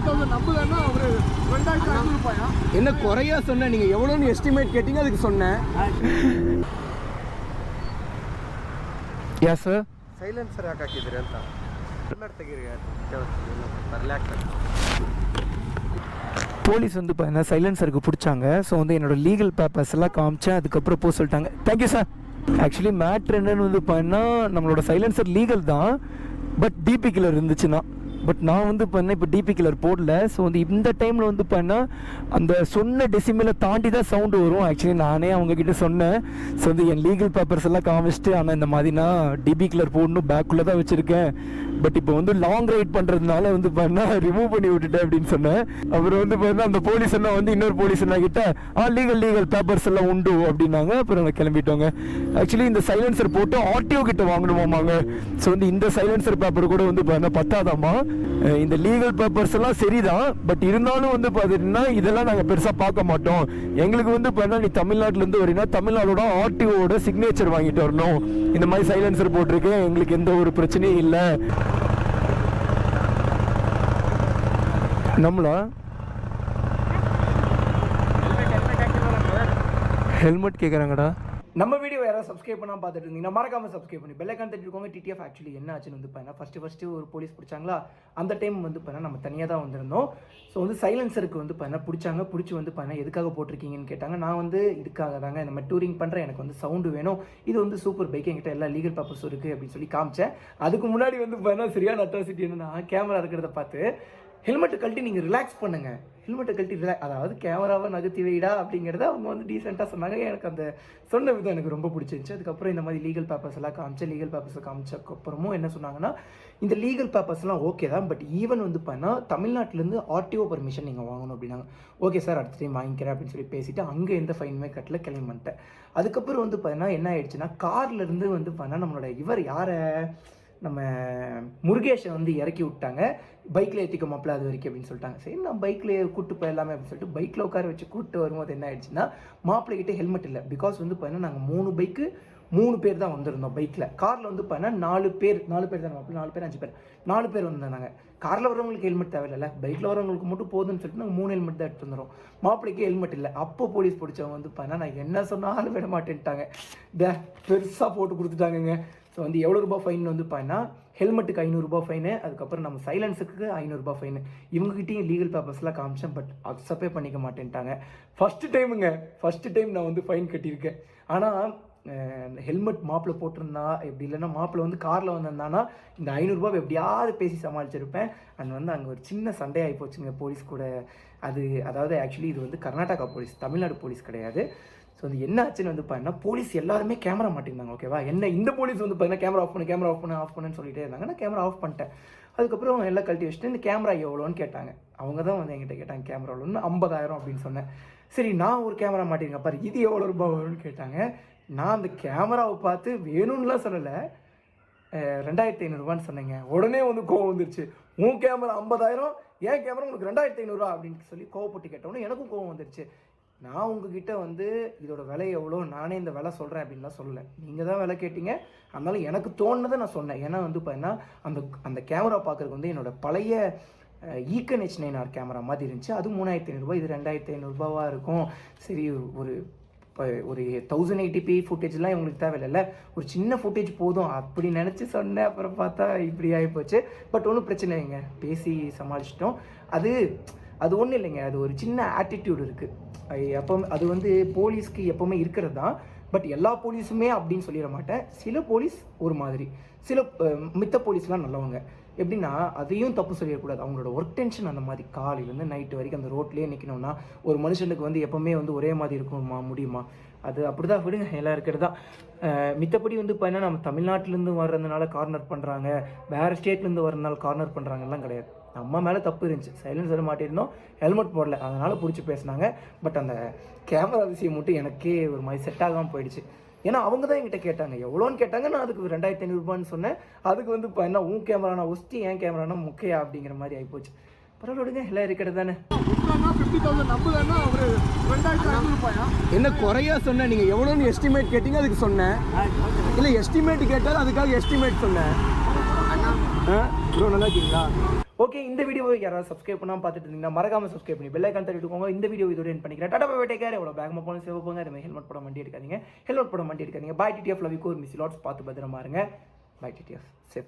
50,000 நம்புறேன்னா அவரு 2,500 ரூபாயா? என்ன குறையா சொன்ன? நீங்க எவ்வளோன்னு எஸ்டிமேட் கேட்டீங்க, அதுக்கு சொன்னேன். Yes sir. ಸೈಲೆನ್ಸರ್ ಯಾಕೆ ಹಾಕಿದ್ದೀರಿ ಅಂತ ಹೆಲ್ಮೆಟ್ ತೆಗೀರಿ. ರಿಲ್ಯಾಕ್ಸ್. போலீஸ் வந்து பார்த்தீங்கன்னா சைலன்சருக்கு பிடிச்சாங்க. ஸோ வந்து என்னோட லீகல் பேப்பர்ஸ் எல்லாம் காமிச்சேன். அதுக்கப்புறம் போக சொல்லிட்டாங்க. Thank you sir. ஆக்சுவலி மேட்ரு என்னன்னு வந்து பார்த்தீங்கன்னா நம்மளோட சைலன்சர் லீகல் தான், பட் டிபி கில்லர் இருந்துச்சுன்னா. பட் நான் வந்து பார்த்தீங்கன்னா இப்போ டிபி கில்லர் போடல. ஸோ வந்து இந்த டைமில் வந்து பார்த்தீங்கன்னா அந்த சொன்ன டெசிமலை தாண்டி தான் சவுண்டு வரும். ஆக்சுவலி நானே அவங்கக்கிட்ட சொன்னேன். ஸோ வந்து என் லீகல் பேப்பர்ஸ் எல்லாம் காமிச்சிட்டு, ஆனால் இந்த மாதிரி நான் டிபி கில்லர் போடணும் பேக்குள்ளே தான் வச்சுருக்கேன், பட் இப்போ வந்து லாங் ரைட் பண்ணுறதுனால வந்து பார்த்தீங்கன்னா ரிமூவ் பண்ணி விட்டுட்டேன் அப்படின்னு சொன்னேன். அப்புறம் வந்து பார்த்தீங்கன்னா அந்த போலீஸ் எல்லாம் வந்து இன்னொரு போலீஸ் என்ன கிட்ட லீகல் பேப்பர்ஸ் எல்லாம் உண்டு அப்படின்னாங்க. அப்புறம் நான் கிளம்பிட்டோங்க. ஆக்சுவலி இந்த சைலன்சர் போட்டு ஆர்டிஓ கிட்ட வாங்கணுமாமாங்க. ஸோ வந்து இந்த சைலன்சர் பேப்பர் கூட வந்து பார்த்தீங்கன்னா பத்தாதாமா. இந்த லீகல் பேப்பர்ஸ் எல்லாம் சரிதான், பட் இருந்தாலும் வந்து பார்த்தீங்கன்னா இதெல்லாம் நாங்கள் பெருசாக பார்க்க மாட்டோம். எங்களுக்கு வந்து பார்த்தீங்கன்னா நீ தமிழ்நாட்டிலேருந்து வரீங்கன்னா தமிழ்நாடோட ஆர்டிஓட சிக்னேச்சர் வாங்கிட்டு வரணும். இந்த மாதிரி சைலன்சர் போட்டிருக்கு, எங்களுக்கு எந்த ஒரு பிரச்சனையும் இல்லை. நம்மளா ஹெல்மெட் கேட்குறாங்கடா. நம்ம வீடியோ யாராவது சப்ஸ்கிரைப் பண்ணாமல் பார்த்துட்டு இருந்தீங்கன்னா மறக்காமல் சப்ஸ்கிரைப் பண்ணி பெல் ஐகான் தட்டிருக்கோங்க. டிடிஎஃப் ஆக்சுவலி என்ன ஆச்சுன்னு வந்து பார்த்தீங்கன்னா ஃபஸ்ட்டு ஒரு போலீஸ் பிடிச்சாங்களா, அந்த டைம் வந்து பார்த்தீங்கன்னா நம்ம தனியாக தான் வந்திருந்தோம். ஸோ வந்து சைலன்சருக்கு வந்து பார்த்தீங்கன்னா பிடிச்சி வந்து பார்த்தீங்கன்னா எதுக்காக போட்டிருக்கீங்கன்னு கேட்டாங்க. நான் வந்து இதுக்காக தாங்க இந்த மாதிரி டூரிங் பண்ணுறேன், எனக்கு வந்து சவுண்டு வேணும், இது வந்து சூப்பர் பைக், என்கிட்ட எல்லா லீகல் பேப்பர்ஸும் இருக்குது அப்படின்னு சொல்லி காமிச்சேன். அதுக்கு முன்னாடி வந்து பார்த்தீங்கன்னா சரியான அட்ராசிட்டி என்னன்னா, கேமரா இருக்கிறத பார்த்து ஹெல்மெட்டை கழட்டி நீங்கள் ரிலாக்ஸ் பண்ணுங்கள், ஹெல்மெட்டை கழட்டி அதாவது கேமராவை நகர்த்தி வைடா அப்படிங்கிறத அவங்க வந்து டீசெண்டாக சொன்னாங்க. எனக்கு அந்த சொன்ன விதம் எனக்கு ரொம்ப பிடிச்சிருந்துச்சு. அதுக்கப்புறம் இந்த மாதிரி லீகல் பேப்பர்ஸ் எல்லாம் காமிச்சேன். லீகல் பேப்பர்ஸை காமிச்சக்கப்புறமும் என்ன சொன்னாங்கன்னா, இந்த லீகல் பேப்பர்ஸ்லாம் ஓகே தான், பட் ஈவன் வந்து பார்த்தீங்கன்னா தமிழ்நாட்டிலேருந்து ஆர்டிஓ பர்மிஷன் நீங்கள் வாங்கணும் அப்படின்னாங்க. ஓகே சார், அடுத்த டைம் வாங்கிக்கிறேன் அப்படின்னு சொல்லி பேசிவிட்டு அங்கே எந்த ஃபைனுமே கட்டல, கிளம்பி பண்ணிட்டேன். அதுக்கப்புறம் வந்து பார்த்தீங்கன்னா என்ன ஆயிடுச்சுன்னா, கார்லேருந்து வந்து பார்த்தீங்கன்னா நம்மளோட இவர் யாரை நம்ம முருகேஷை வந்து இறக்கி விட்டாங்க. பைக்கில் ஏற்றிக்க மாப்பிள்ள அது வரைக்கும் அப்படின்னு சொல்லிட்டாங்க. சரி நான் பைக்கில் கூப்பிட்டு போயிடலாமே அப்படின்னு சொல்லிட்டு பைக்கில் உட்கார வச்சு கூப்பிட்டு வரும்போது என்ன ஆயிடுச்சுன்னா, மாப்பிள்ளைகிட்ட ஹெல்மெட் இல்லை. பிகாஸ் வந்து பார்த்தீங்கன்னா நாங்கள் 3 பேர் தான் வந்திருந்தோம் பைக்கில். காரில் வந்து பார்த்தீங்கன்னா 4 பேர் தான் மாப்பிள்ள, 4 பேர் 5 பேர் 4 பேர் வந்திருந்தாங்க. காரில் வரவங்களுக்கு ஹெல்மெட் தேவையில்லை, பைக்கில் வரவங்களுக்கு மட்டும் போதுன்னு சொல்லிட்டு நாங்கள் 3 ஹெல்மெட் தான் எடுத்து வந்துடும். மாப்பிள்ளைக்கு ஹெல்மெட் இல்லை. அப்போ போலீஸ் பிடிச்சவங்க வந்து பார்த்தீங்கன்னா நான் என்ன சொன்னாலும் விட மாட்டேன்ட்டாங்க. பெருசாக போட்டு கொடுத்துட்டாங்கங்க. ஸோ வந்து எவ்வளோ ரூபா ஃபைன் வந்து பார்த்தீங்கன்னா ஹெல்மெட்டுக்கு 500 ரூபாய் ஃபைனு, அதுக்கப்புறம் நம்ம சைலன்ஸுக்கு 500 ரூபாய் ஃபைனு. இவங்ககிட்டையும் லீகல் பேப்பர்ஸ்லாம் காமிச்சேன், பட் அக்செப்டே பண்ணிக்க மாட்டேன்ட்டாங்க. ஃபஸ்ட்டு டைம் நான் வந்து ஃபைன் கட்டியிருக்கேன். ஆனால் ஹெல்மெட் மாப்பிள்ள போட்டிருந்தா எப்படி, இல்லைன்னா மாப்பிள்ள வந்து காரில் வந்திருந்தானா இந்த 500 ரூபாய் எப்படியாவது பேசி சமாளிச்சிருப்பேன். அண்ட் வந்து அங்கே ஒரு சின்ன சண்டே ஆகி போச்சுங்க போலீஸ் கூட. அதாவது ஆக்சுவலி இது வந்து கர்நாடகா போலீஸ், தமிழ்நாடு போலீஸ் கிடையாது. ஸோ வந்து என்ன ஆச்சுன்னு வந்து பார்த்தீங்கன்னா, போலீஸ் எல்லாருமே கேமரா மாட்டிருந்தாங்க. ஓகேவா, என்ன இந்த போலீஸ் வந்து பார்த்தீங்கன்னா கேமரா ஆஃப் பண்ணுன்னு சொல்லிட்டே இருந்தாங்க. நான் கேமரா ஆஃப் பண்ணிட்டேன். அதுக்கப்புறம் எல்லாம் கழட்டி வச்சுட்டு இந்த கேமரா எவ்வளோன்னு கேட்டாங்க. அவங்க தான் வந்து என்கிட்ட கேட்டாங்க கேமரா எவ்வளோன்னு. 50,000 அப்படின்னு சொன்னேன். சரி நான் ஒரு கேமரா மாட்டிருக்கேன் பாரு, இது எவ்வளோ ரூபாய் வரும்னு கேட்டாங்க. நான் அந்த கேமராவை பார்த்து வேணும்னுலாம் சொல்லலை, 2,500 ரூபான்னு சொன்னேங்க. உடனே வந்து கோவம் வந்துருச்சு. உன் கேமரா 50,000, ஏன் கேமரா உனக்கு 2,500 ரூபா அப்படின்னு சொல்லி கோவப்பட்டு கேட்டோன்னே எனக்கும் கோவம் வந்துருச்சு. நான் உங்ககிட்ட வந்து இதோட விலை எவ்வளோ, நானே இந்த விலை சொல்கிறேன் அப்படின்லாம் சொல்லலை, நீங்கள் தான் விலை கேட்டீங்க. அதனால எனக்கு தோணுனதை நான் சொன்னேன். ஏன்னா வந்து பார்த்தீங்கன்னா அந்த கேமரா பார்க்குறதுக்கு வந்து என்னோடய பழைய ஈக்கன் H9R கேமரா மாதிரி இருந்துச்சு. அது 3,500 ரூபாய், இது 2,500 ரூபாவாக இருக்கும். சரி ஒரு 1080p ஃபுட்டேஜ்லாம் இவங்களுக்கு தேவையில்லை, ஒரு சின்ன ஃபுட்டேஜ் போதும் அப்படி நினச்சி சொன்னேன். அப்புறம் பார்த்தா இப்படி ஆகிப்போச்சு. பட் ஒன்றும் பிரச்சனை இல்லைங்க, பேசி சமாளிச்சிட்டோம். அது ஒன்றும் இல்லைங்க, அது ஒரு சின்ன ஆட்டிடியூட் இருக்குது. அது வந்து போலீஸ்க்கு எப்போவுமே இருக்கிறது தான். பட் எல்லா போலீஸுமே அப்படின்னு சொல்லிட மாட்டேன். சில போலீஸ் ஒரு மாதிரி, மித்த போலீஸ்லாம் நல்லவங்க. எப்படின்னா அதையும் தப்பு சொல்லிடக்கூடாது. அவங்களோட ஒர்க் டென்ஷன் அந்த மாதிரி காலையிலேருந்து நைட்டு வரைக்கும் அந்த ரோட்லேயே நிற்கணும்னா ஒரு மனுஷனுக்கு வந்து எப்போவுமே வந்து ஒரே மாதிரி இருக்குமா, முடியுமா? அது அப்படி தான் விடுங்க, எல்லாம் இருக்கிறது தான். மித்தபடி வந்து பார்த்தீங்கன்னா நம்ம தமிழ்நாட்டிலேருந்து வர்றதுனால கார்னர் பண்ணுறாங்க, வேறு ஸ்டேட்லேருந்து வர்றதுனால கார்னர் பண்ணுறாங்கலாம் கிடையாது. நம்ம மேலே தப்பு இருந்துச்சு, சைலன்சர் மாட்டியிருந்தோம், ஹெல்மெட் போடல, அதனால் பிடிச்சி பேசினாங்க. பட் அந்த கேமரா விஷயம் மட்டும் எனக்கே ஒரு மாதிரி செட் ஆகாமல் போயிடுச்சு. ஏன்னா அவங்க தான் என்கிட்ட கேட்டாங்க, எவ்வளோன்னு கேட்டாங்க. நான் அதுக்கு 2,500 ரூபான்னு சொன்னேன். அதுக்கு வந்து இப்போ என்ன உன் கேமரானா ஒஸ்டி, என் கேமரானா முக்கையா அப்படிங்கிற மாதிரி ஆகிப்போச்சு. பரவாயில்ல, எல்லாம் இருக்கிறது தானே. 50,000 நம்புறேன்னா அவரு 2,500 ரூபாயா? என்ன குறையா சொன்னேன்? நீங்கள் எவ்வளோன்னு எஸ்டிமேட் கேட்டீங்க, அதுக்கு சொன்னேன். இல்லை எஸ்டிமேட் கேட்டால் அதுக்காக எஸ்டிமேட் சொன்னேன். ப்ரோ நல்லா இருக்கீங்களா? ஓகே, இந்த வீடியோ யாராவது சப்ஸ்கிரைப் பண்ணாமல் பார்த்துட்டு இருந்தீங்கன்னா மறக்காம சப்ஸ்கிரைப் பண்ணி பெல் ஐக்கான் தட்டிட்டுக்கோங்க. இந்த வீடியோ இதோட என் பண்ணிக்கிறேன். Tata bye take care. எவ்வளோ பேக் போன சேவ் போங்க. அதுமாதிரி ஹெல்மெட் போட வண்டி எடுக்காதீங்க. ஹெல்மெட் போட வண்டி எடுக்காதீங்க. பை டிடிஎஃப் லவ் யூ கோர் மிஸ் லாட்ஸ் பார்த்து பத்திரமா இருங்க. Bye TTF safe.